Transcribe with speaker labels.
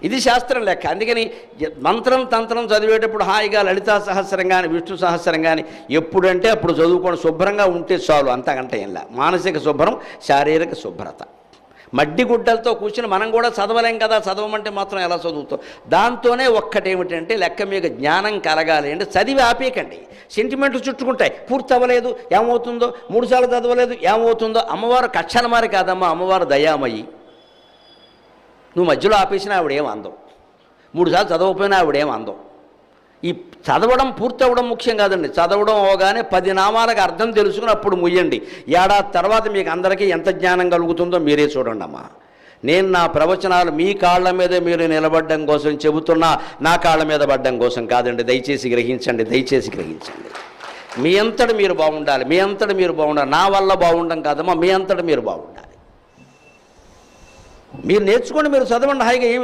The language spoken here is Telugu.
Speaker 1: ఇది శాస్త్రం లెక్క. అందుకని మంత్రం తంత్రం చదివేటప్పుడు హాయిగా లలితా సహస్రం కానీ విష్ణు సహస్రం కానీ ఎప్పుడంటే అప్పుడు చదువుకొని శుభ్రంగా ఉంటే చాలు, అంతకంటే ఏంలా. మానసిక శుభ్రం, శారీరక శుభ్రత. మడ్డి గుడ్డలతో కూర్చుని మనం కూడా చదవలేం కదా, చదవమంటే మాత్రం ఎలా చదువుతాం. దాంతోనే ఒక్కటేమిటంటే లెక్క మీకు జ్ఞానం కలగాలి అంటే చదివి ఆపేయకండి. సెంటిమెంట్లు చుట్టుకుంటాయి, పూర్తి అవ్వలేదు ఏమవుతుందో, 3 సార్లు చదవలేదు ఏమవుతుందో. అమ్మవారు కక్షణమారి కాదమ్మా, అమ్మవారు దయామయ్యి. నువ్వు మధ్యలో ఆపేసినా ఆవిడేం అందం, 3 సార్లు చదవకపోయినా ఆవిడేం అందం. ఈ చదవడం పూర్తి అవ్వడం ముఖ్యం కాదండి. చదవడం అవగానే 10 నామాలకు అర్థం తెలుసుకుని అప్పుడు ముయ్యండి. ఏడాది తర్వాత మీకు అందరికీ ఎంత జ్ఞానం కలుగుతుందో మీరే చూడండి అమ్మా. నేను నా ప్రవచనాలు మీ కాళ్ళ మీద మీరు నిలబడడం కోసం చెబుతున్నా, నా కాళ్ళ మీద పడ్డం కోసం కాదండి. దయచేసి గ్రహించండి, దయచేసి గ్రహించండి. మీ అంతటి మీరు బాగుండాలి, మీ అంతటి మీరు బాగుండాలి. నా వల్ల బాగుండడం కాదమ్మా, మీ అంతటి మీరు బాగుండాలి. మీరు నేర్చుకోండి, మీరు చదవండి హాయిగా. ఏమి